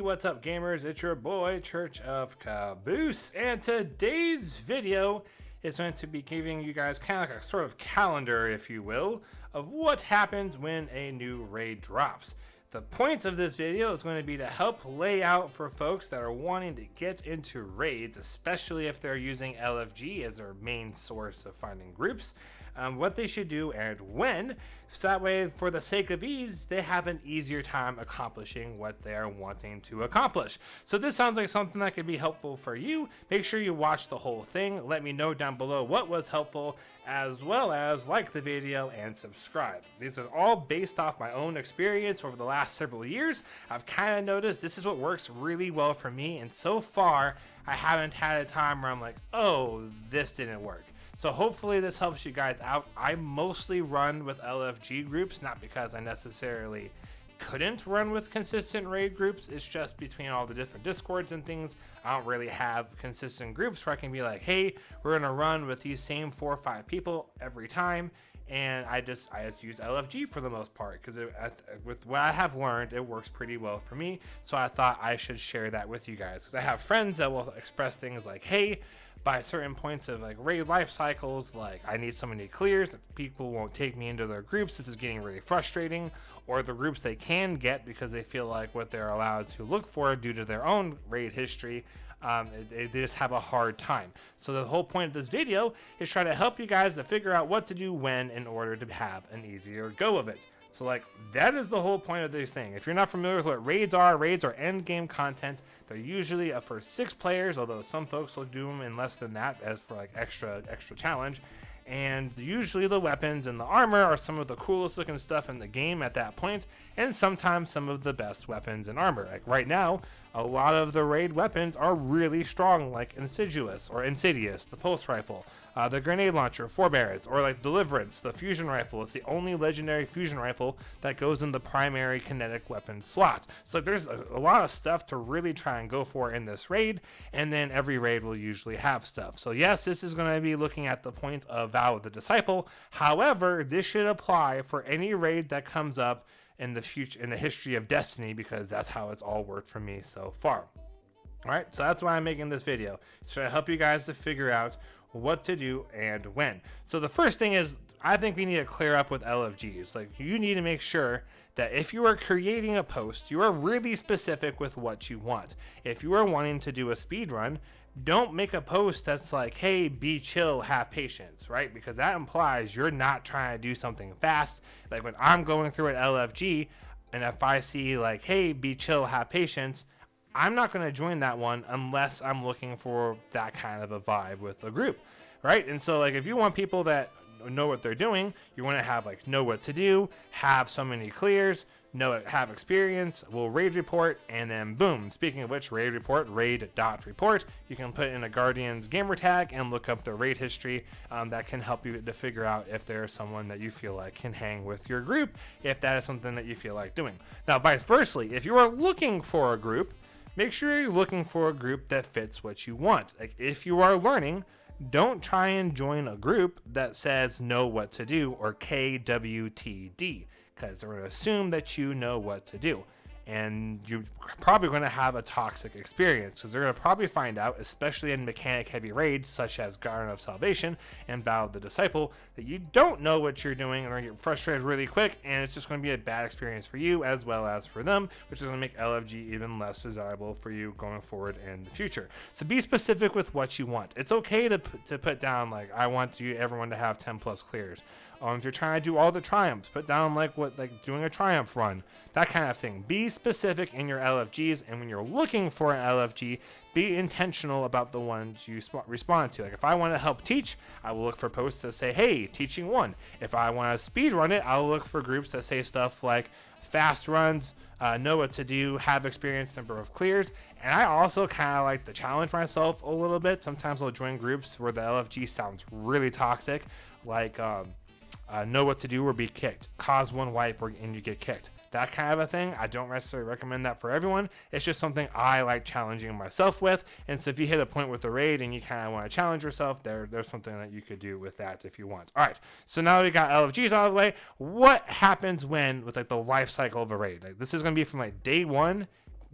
Hey, what's up gamers? It's your boy, Church of Caboose, and today's video is going to be giving you guys kind of like a sort of calendar, if you will, of what happens when a new raid drops. The point of this video is going to be to help lay out for folks that are wanting to get into raids, especially if they're using LFG as their main source of finding groups, what they should do and when, so that way, for the sake of ease, they have an easier time accomplishing what they're wanting to accomplish. So this sounds like something that could be helpful for you. Make sure you watch the whole thing. Let me know down below what was helpful, as well as like the video and subscribe. These are all based off my own experience over the last several years. I've kind of noticed this is what works really well for me, and so far I haven't had a time where I'm like, oh, this didn't work. So hopefully this helps you guys out. I mostly run with LFG groups, not because I necessarily couldn't run with consistent raid groups. It's just between all the different discords and things, I don't really have consistent groups where I can be like, hey, we're gonna run with these same 4 or 5 people every time. And I just use LFG for the most part, because with what I have learned, it works pretty well for me. So I thought I should share that with you guys, because I have friends that will express things like, hey, by certain points of like raid life cycles, like I need so many clears that people won't take me into their groups. This is getting really frustrating. Or the groups they can get because they feel like what they're allowed to look for due to their own raid history, they just have a hard time. So the whole point of this video is try to help you guys to figure out what to do when in order to have an easier go of it. So like that is the whole point of this thing. If you're not familiar with what raids are end game content. They're usually for 6 players, although some folks will do them in less than that as for like extra challenge. And usually the weapons and the armor are some of the coolest looking stuff in the game at that point, and sometimes some of the best weapons and armor. Like right now, a lot of the raid weapons are really strong, like Insidious, the pulse rifle, the grenade launcher, Forbearance, or like Deliverance, the fusion rifle. It's the only legendary fusion rifle that goes in the primary kinetic weapon slot. So there's a lot of stuff to really try and go for in this raid, and then every raid will usually have stuff. So yes, this is going to be looking at the point of Vow of the Disciple. However, this should apply for any raid that comes up in the future, in the history of Destiny, because that's how it's all worked for me so far. All right, so that's why I'm making this video. It's trying to help you guys to figure out what to do and when. So the first thing is, I think we need to clear up with LFGs. Like, you need to make sure that if you are creating a post, you are really specific with what you want. If you are wanting to do a speed run, don't make a post that's like, hey, be chill, have patience, right? Because that implies you're not trying to do something fast. Like when I'm going through an LFG, and if I see like, hey, be chill, have patience, I'm not going to join that one unless I'm looking for that kind of a vibe with a group, right? And so like if you want people that know what they're doing, you want to have like know what to do, have so many clears, have experience, will raid report, and then boom. Speaking of which, raid report, raid.report. You can put in a Guardian's gamer tag and look up the raid history. That can help you to figure out if there's someone that you feel like can hang with your group, if that is something that you feel like doing. Now, vice versa, if you are looking for a group, make sure you're looking for a group that fits what you want. Like if you are learning, don't try and join a group that says know what to do or KWTD, because they're going to assume that you know what to do. And you're probably going to have a toxic experience, because they're going to probably find out, especially in mechanic heavy raids such as Garden of Salvation and Vow of the Disciple, that you don't know what you're doing and are getting frustrated really quick, and it's just going to be a bad experience for you as well as for them, which is going to make LFG even less desirable for you going forward in the future. So be specific with what you want. It's okay to put down like, I want everyone to have 10 plus clears. If you're trying to do all the triumphs, put down like doing a triumph run, that kind of thing. Be specific in your LFGs, and when you're looking for an LFG, be intentional about the ones you respond to. Like if I want to help teach, I will look for posts that say, hey, teaching 1. If I want to speed run it, I'll look for groups that say stuff like fast runs, know what to do, have experience, number of clears. And I also kind of like to challenge myself a little bit. Sometimes I'll join groups where the LFG sounds really toxic, like know what to do or be kicked, cause 1 wipe and you get kicked, that kind of a thing. I don't necessarily recommend that for everyone. It's just something I like challenging myself with. And so if you hit a point with the raid and you kind of want to challenge yourself, there's something that you could do with that if you want. All right, so now we got LFGs out of the way. What happens with like the life cycle of a raid? Like, this is going to be from like day 1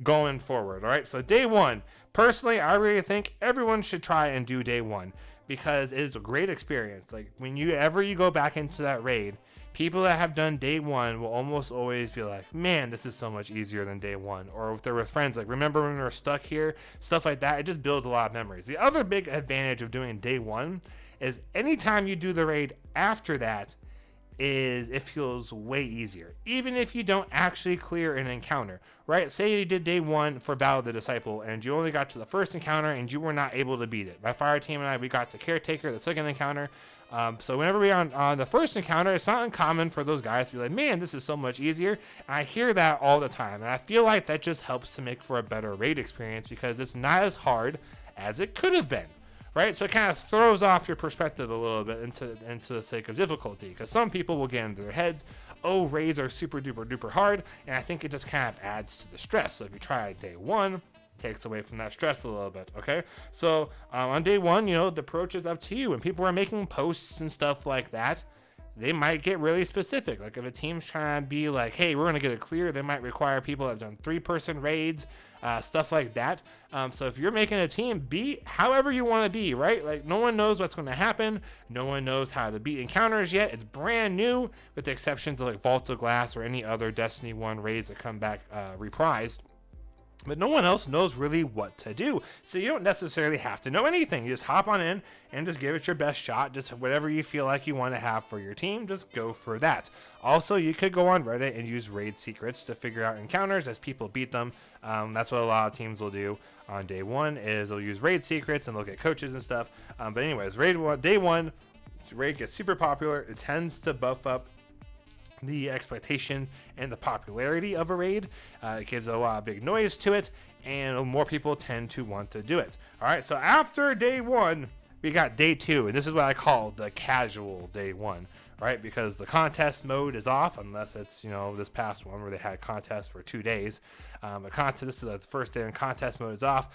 going forward. All right, so day one, personally, I really think everyone should try and do day one because it is a great experience. Like when you go back into that raid, people that have done day one will almost always be like, man, this is so much easier than day one. Or if they're with friends, like, remember when we were stuck here, stuff like that. It just builds a lot of memories. The other big advantage of doing day one is anytime you do the raid after that, is it feels way easier, even if you don't actually clear an encounter, right? Say you did day one for Battle of the Disciple and you only got to the first encounter and you were not able to beat it. My fire team and I, we got to Caretaker, the second encounter. So whenever we are on the first encounter, it's not uncommon for those guys to be like, man, this is so much easier. And I hear that all the time. And I feel like that just helps to make for a better raid experience because it's not as hard as it could have been. Right, so it kind of throws off your perspective a little bit into the sake of difficulty, because some people will get into their heads, oh, raids are super duper duper hard, and I think it just kind of adds to the stress. So if you try day one, it takes away from that stress a little bit. Okay, so on day one, the approach is up to you. When people are making posts and stuff like that, they might get really specific. Like if a team's trying to be like, hey, we're going to get it clear, they might require people that have done 3-person raids, stuff like that. So if you're making a team, be however you want to be, right? Like no one knows what's going to happen. No one knows how to beat encounters yet. It's brand new with the exception to like Vault of Glass or any other Destiny 1 raids that come back reprised. But no one else knows really what to do. So you don't necessarily have to know anything. You just hop on in and just give it your best shot. Just whatever you feel like you want to have for your team, just go for that. Also, you could go on Reddit and use raid secrets to figure out encounters as people beat them. That's what a lot of teams will do on day one is they'll use raid secrets and look at coaches and stuff. But anyways, day one, raid gets super popular. It tends to buff up the expectation and the popularity of a raid. It gives a lot of big noise to it, and more people tend to want to do it. All right, so after day one, we got day two, and this is what I call the casual day one, right? Because the contest mode is off, unless it's, this past one where they had contests for 2 days. This is the first day, and contest mode is off.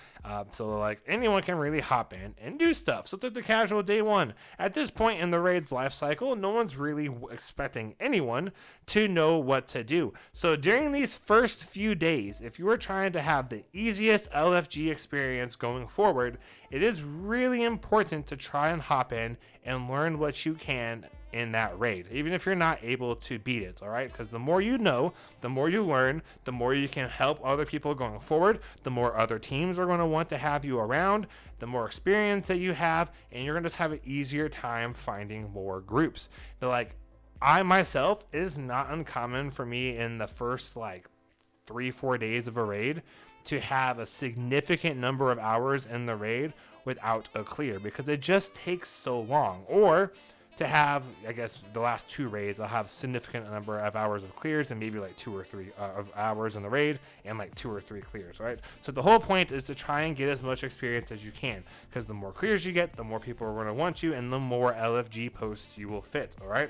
So like anyone can really hop in and do stuff. So it's the casual day one. At this point in the raid's life cycle, no one's really expecting anyone to know what to do. So during these first few days, if you are trying to have the easiest LFG experience going forward, it is really important to try and hop in and learn what you can in that raid, even if you're not able to beat it. All right, because the more you know, the more you learn, the more you can help other people going forward, the more other teams are going to want to have you around, the more experience that you have, and you're going to just have an easier time finding more groups. But like I myself, it is not uncommon for me in the first like 3-4 days of a raid to have a significant number of hours in the raid without a clear, because it just takes so long. Or to have, I guess, the last 2 raids, I'll have significant number of hours of clears and maybe like 2 or 3 of hours in the raid and like 2 or 3 clears, right? So the whole point is to try and get as much experience as you can, because the more clears you get, the more people are going to want you and the more LFG posts you will fit, all right?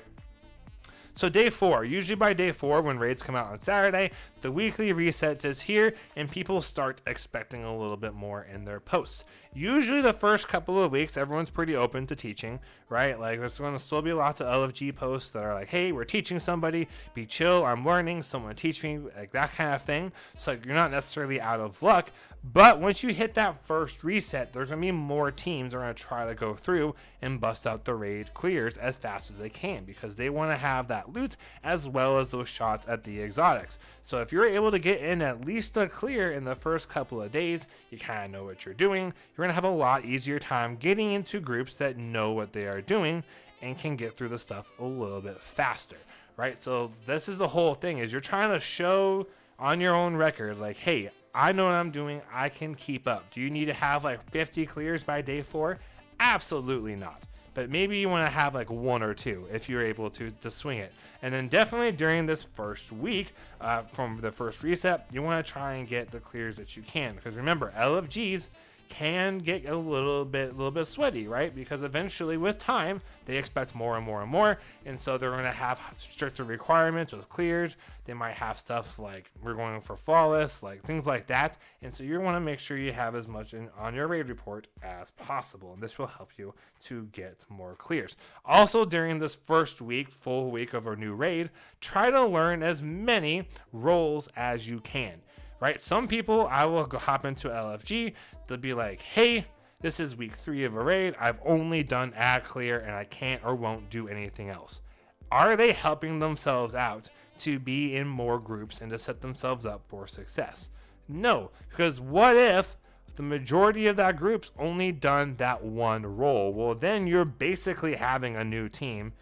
So day 4, usually by day 4 when raids come out on Saturday, the weekly reset is here and people start expecting a little bit more in their posts. Usually the first couple of weeks, everyone's pretty open to teaching, right? Like there's going to still be lots of LFG posts that are like, hey, we're teaching somebody, be chill, I'm learning, someone teach me, like that kind of thing. So you're not necessarily out of luck. But once you hit that first reset, there's going to be more teams that are going to try to go through and bust out the raid clears as fast as they can, because they want to have that loot as well as those shots at the exotics. So if you're able to get in at least a clear in the first couple of days, you kind of know what you're doing. You're going to have a lot easier time getting into groups that know what they are doing and can get through the stuff a little bit faster, right? So this is the whole thing, is you're trying to show on your own record, like, hey, I know what I'm doing. I can keep up. Do you need to have like 50 clears by day 4? Absolutely not. But maybe you want to have like 1 or 2 if you're able to swing it. And then definitely during this first week, from the first reset, you want to try and get the clears that you can. Because remember, LFGs can get a little bit sweaty, right? Because eventually with time, they expect more and more and more. And so they're going to have stricter requirements with clears. They might have stuff like we're going for flawless, like things like that. And so you want to make sure you have as much on your raid report as possible. And this will help you to get more clears. Also, during this first week, full week of a new raid, try to learn as many roles as you can. right? Some people, I will go hop into LFG. They'll be like, hey, this is week 3 of a raid. I've only done ad clear and I can't or won't do anything else. Are they helping themselves out to be in more groups and to set themselves up for success? No, because what if the majority of that group's only done that one role? Well, then you're basically having a new team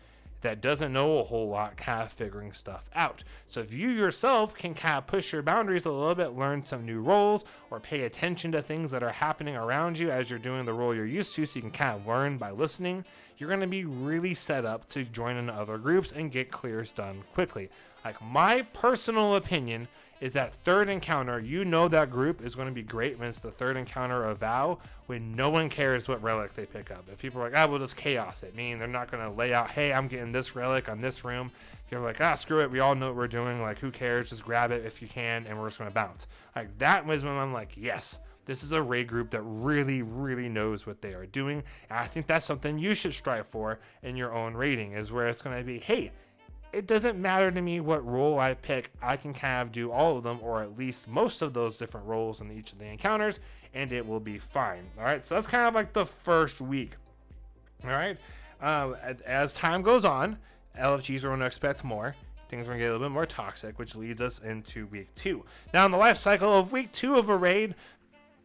that doesn't know a whole lot, kind of figuring stuff out. So if you yourself can kind of push your boundaries a little bit, learn some new roles, or pay attention to things that are happening around you as you're doing the role you're used to, so you can kind of learn by listening, you're going to be really set up to join in other groups and get clears done quickly. Like, my personal opinion is that third encounter, you know that group is going to be great when it's the third encounter of Vow, when no one cares what relic they pick up. If people are like, we'll just chaos it, meaning they're not going to lay out, hey, I'm getting this relic on this room. You're like, screw it, we all know what we're doing, like, who cares, just grab it if you can, and we're just going to bounce. Like, that was when I'm like, yes, this is a raid group that really, really knows what they are doing, and I think that's something you should strive for in your own raiding, is where it's going to be, hey, it doesn't matter to me what role I pick. I can kind of do all of them, or at least most of those different roles in each of the encounters, and it will be fine. All right, so that's kind of like the first week. All right, as time goes on, LFGs are going to expect more. Things are going to get a little bit more toxic, which leads us into week 2. Now, in the life cycle of week 2 of a raid,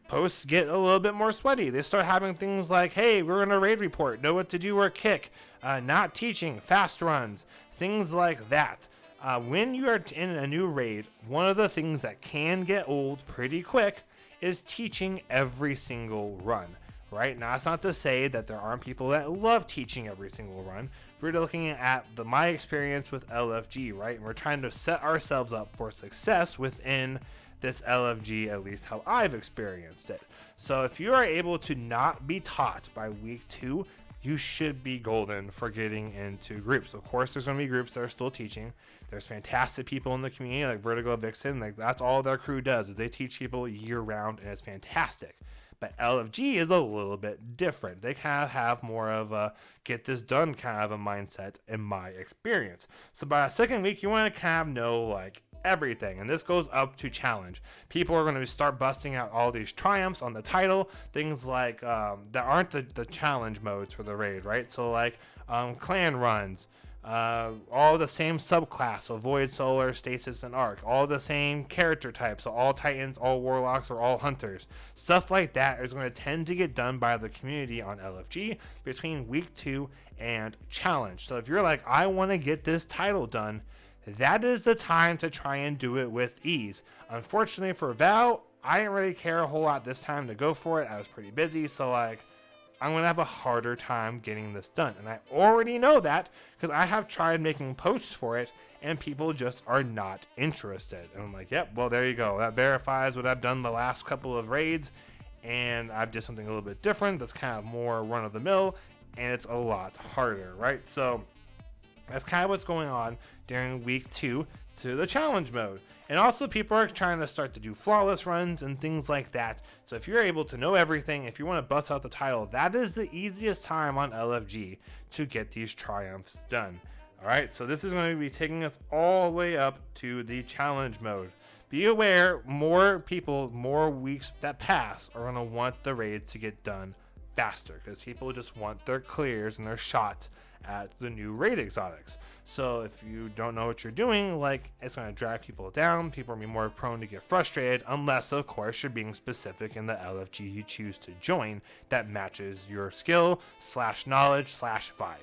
posts get a little bit more sweaty. They start having things like, hey, we're in a raid report, know what to do or kick, not teaching, fast runs, things like that. When you are in a new raid, one of the things that can get old pretty quick is teaching every single run, right? Now, that's not to say that there aren't people that love teaching every single run. We're looking at my experience with LFG, right? And we're trying to set ourselves up for success within this LFG, at least how I've experienced it. So if you are able to not be taught by week 2, you should be golden for getting into groups. Of course, there's going to be groups that are still teaching. There's fantastic people in the community like Vertigo Vixen. Like, that's all their crew does, is they teach people year round, and it's fantastic. But LFG is a little bit different. They kind of have more of a get this done kind of a mindset in my experience. So by the second week, you want to kind of know like everything, and this goes up to challenge. People are going to start busting out all these triumphs on the title, things like that aren't the challenge modes for the raid, right? So like clan runs, all the same subclass, so Void, Solar, Stasis, and Arc, all the same character types, so all Titans, all Warlocks, or all Hunters. Stuff like that is going to tend to get done by the community on LFG between week 2 and challenge. So if you're like, I want to get this title done, that is the time to try and do it with ease. Unfortunately for Val, I didn't really care a whole lot this time to go for it. I was pretty busy, so like, I'm going to have a harder time getting this done. And I already know that because I have tried making posts for it and people just are not interested. And I'm like, yep, well, there you go. That verifies what I've done the last couple of raids, and I've did something a little bit different that's kind of more run-of-the-mill, and it's a lot harder, right? So that's kind of what's going on during week 2 to the challenge mode. And also people are trying to start to do flawless runs and things like that. So if you're able to know everything, if you want to bust out the title, that is the easiest time on LFG to get these triumphs done. All right, so this is going to be taking us all the way up to the challenge mode. Be aware, more people, more weeks that pass are going to want the raids to get done faster because people just want their clears and their shots at the new raid exotics. So if you don't know what you're doing, like, it's going to drag people down. People are going to be more prone to get frustrated, unless of course you're being specific in the LFG you choose to join that matches your skill / knowledge / vibe.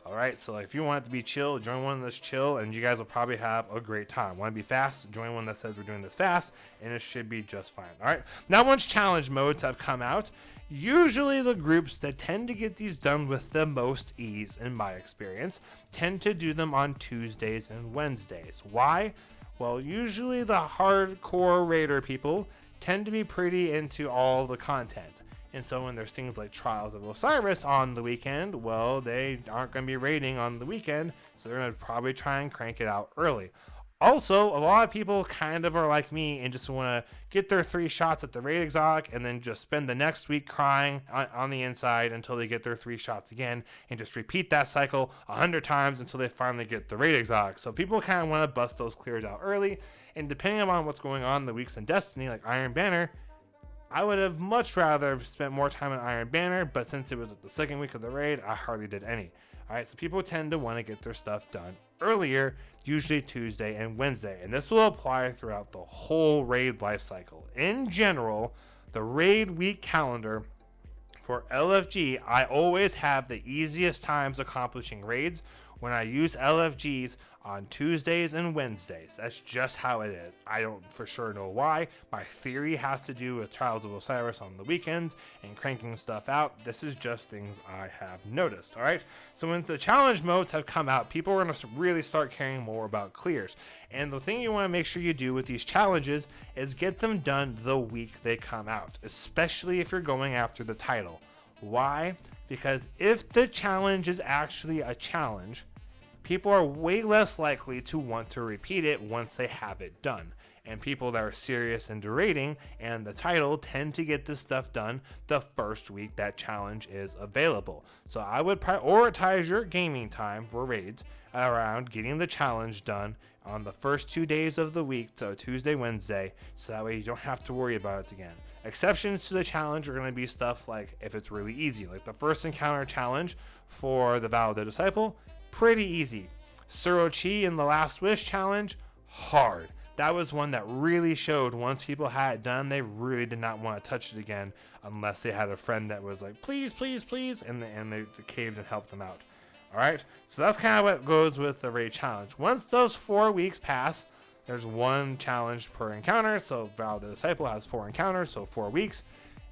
All right, so if you want it to be chill, join one that's chill, and you guys will probably have a great time. Want to be fast? Join one that says we're doing this fast, and it should be just fine. All right, now once challenge modes have come out, usually the groups that tend to get these done with the most ease, in my experience, tend to do them on Tuesdays and Wednesdays. Why? Well, usually the hardcore raider people tend to be pretty into all the content. And so when there's things like Trials of Osiris on the weekend, well, they aren't going to be raiding on the weekend, so they're going to probably try and crank it out early. Also, a lot of people kind of are like me and just want to get their 3 shots at the raid exotic and then just spend the next week crying on the inside until they get their 3 shots again, and just repeat that cycle 100 times until they finally get the raid exotic. So people kind of want to bust those clears out early, and depending on what's going on in the weeks in Destiny, like Iron Banner, I would have much rather spent more time on Iron Banner, but since it was the second week of the raid, I hardly did any. Alright, so people tend to want to get their stuff done earlier, usually Tuesday and Wednesday, and this will apply throughout the whole raid life cycle. In general, the raid week calendar for LFG, I always have the easiest times accomplishing raids when I use LFGs on Tuesdays and Wednesdays. That's just how it is. I don't for sure know why. My theory has to do with Trials of Osiris on the weekends and cranking stuff out. This is just things I have noticed, all right? So when the challenge modes have come out, people are going to really start caring more about clears. And the thing you want to make sure you do with these challenges is get them done the week they come out, especially if you're going after the title. Why? Because if the challenge is actually a challenge, people are way less likely to want to repeat it once they have it done. And people that are serious into raiding and the title tend to get this stuff done the first week that challenge is available. So I would prioritize your gaming time for raids around getting the challenge done on the first 2 days of the week, so Tuesday, Wednesday, so that way you don't have to worry about it again. Exceptions to the challenge are going to be stuff like if it's really easy, like the first encounter challenge for the Vow of the Disciple, pretty easy. Surochi in the Last Wish challenge, hard. That was one that really showed once people had it done, they really did not want to touch it again unless they had a friend that was like, please, please, please, and they caved and helped them out. All right, so that's kind of what goes with the raid challenge. Once those 4 weeks pass, there's 1 challenge per encounter, so Vow of the Disciple has 4 encounters, so 4 weeks.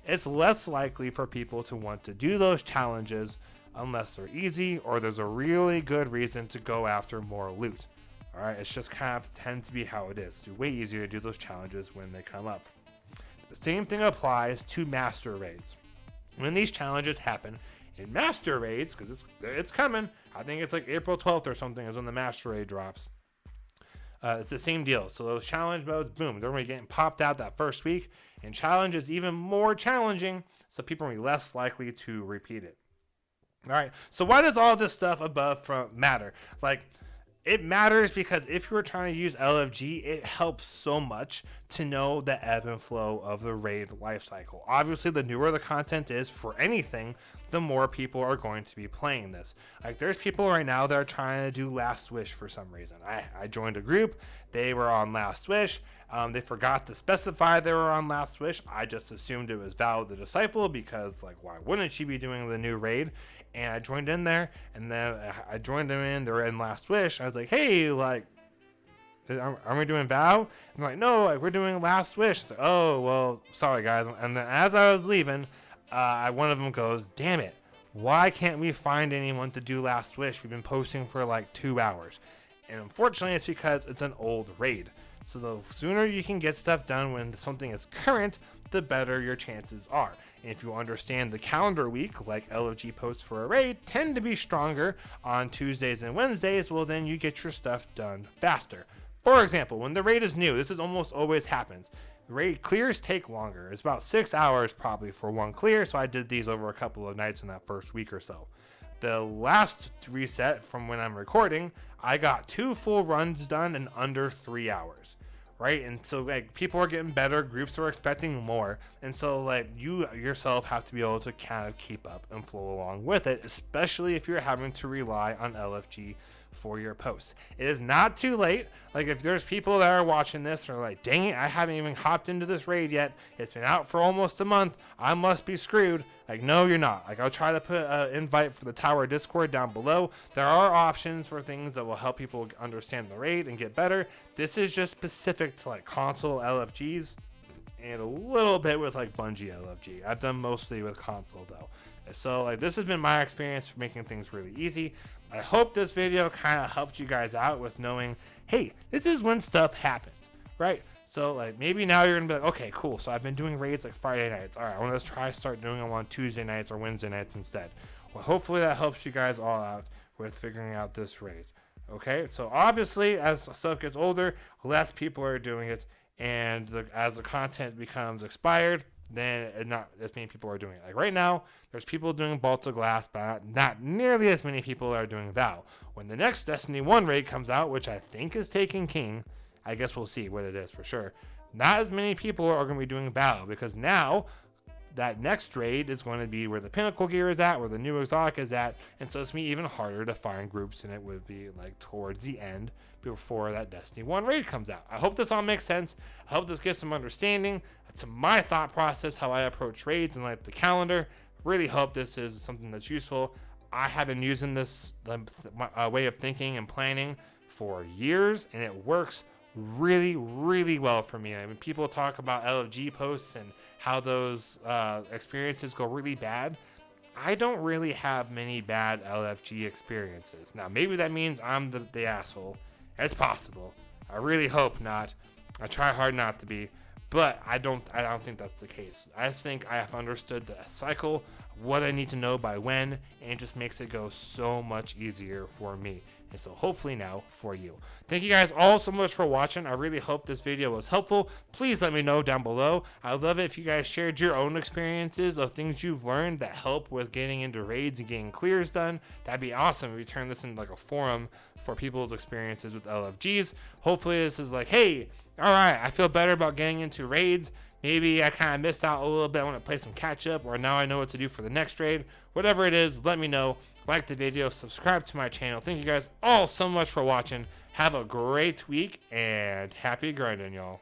It's less likely for people to want to do those challenges unless they're easy or there's a really good reason to go after more loot. All right, it's just kind of tends to be how it is. It's way easier to do those challenges when they come up. The same thing applies to master raids. When these challenges happen in master raids, because it's coming, I think it's like April 12th or something is when the master raid drops. It's the same deal. So those challenge modes, boom, they're going to be getting popped out that first week, and challenge is even more challenging, so people are less likely to repeat it. All right, so why does all this stuff above front matter? Like, it matters because if you were trying to use LFG, it helps so much to know the ebb and flow of the raid lifecycle. Obviously, the newer the content is for anything, the more people are going to be playing this. Like, there's people right now that are trying to do Last Wish for some reason. I joined a group. They were on Last Wish. They forgot to specify they were on Last Wish. I just assumed it was Vow of the Disciple because, like, why wouldn't she be doing the new raid? And I joined in there, and then I joined them in. They were in Last Wish. I was like, hey, like, are we doing Vow? I'm like, no, like, we're doing Last Wish. Like, oh, well, sorry, guys. And then as I was leaving, one of them goes, damn it, why can't we find anyone to do Last Wish? We've been posting for like 2 hours. And unfortunately, it's because it's an old raid. So the sooner you can get stuff done when something is current, the better your chances are. And if you understand the calendar week, like LFG posts for a raid, tend to be stronger on Tuesdays and Wednesdays, well, then you get your stuff done faster. For example, when the raid is new, this is almost always happens. Raid clears take longer. It's about 6 hours probably for one clear, so I did these over a couple of nights in that first week or so. The last reset from when I'm recording, I got 2 full runs done in under 3 hours. Right? And so, like, people are getting better, groups are expecting more, and so, like, you yourself have to be able to kind of keep up and flow along with it, especially if you're having to rely on LFG for your posts. It is not too late. Like, if there's people that are watching this and are like, dang it, I haven't even hopped into this raid yet, it's been out for almost a month, I must be screwed. Like, no, you're not. Like, I'll try to put an invite for the Tower Discord down below. There are options for things that will help people understand the raid and get better. This is just specific to, like, console LFGs and a little bit with, like, Bungie LFG. I've done mostly with console, though. So, like, this has been my experience for making things really easy. I hope this video kind of helped you guys out with knowing, hey, this is when stuff happens, right? So, like, maybe now you're going to be like, okay, cool. So I've been doing raids like Friday nights. All right, I want to try start doing them on Tuesday nights or Wednesday nights instead. Well, hopefully that helps you guys all out with figuring out this raid. Okay, so obviously as stuff gets older, less people are doing it, and as the content becomes expired, then not as many people are doing it. Like right now, there's people doing Balta Glass, but not nearly as many people are doing Vow. When the next Destiny 1 raid comes out, which I think is Taken King, I guess we'll see what it is for sure. Not as many people are going to be doing Vow, because now that next raid is going to be where the pinnacle gear is at, where the new exotic is at, and so it's going to be even harder to find groups, and it would be like towards the end before that Destiny 1 raid comes out. I hope this all makes sense. I hope this gives some understanding to my thought process, how I approach raids and like the calendar. Really hope this is something that's useful. I have been using this way of thinking and planning for years, and it works really, really well for me. I mean, people talk about LFG posts and how those experiences go really bad. I don't really have many bad LFG experiences. Now, maybe that means I'm the asshole. It's possible. I really hope not. I try hard not to be, but I don't think that's the case. I think I have understood the cycle, what I need to know by when, and it just makes it go so much easier for me. And so hopefully now for you. Thank you guys all so much for watching. I really hope this video was helpful. Please let me know down below. I'd love it if you guys shared your own experiences of things you've learned that help with getting into raids and getting clears done. That'd be awesome if we turn this into like a forum for people's experiences with LFGs. Hopefully this is like, hey, all right, I feel better about getting into raids. Maybe I kind of missed out a little bit. I want to play some catch up, or now I know what to do for the next raid. Whatever it is, let me know. Like the video, subscribe to my channel. Thank you guys all so much for watching. Have a great week, and happy grinding, y'all.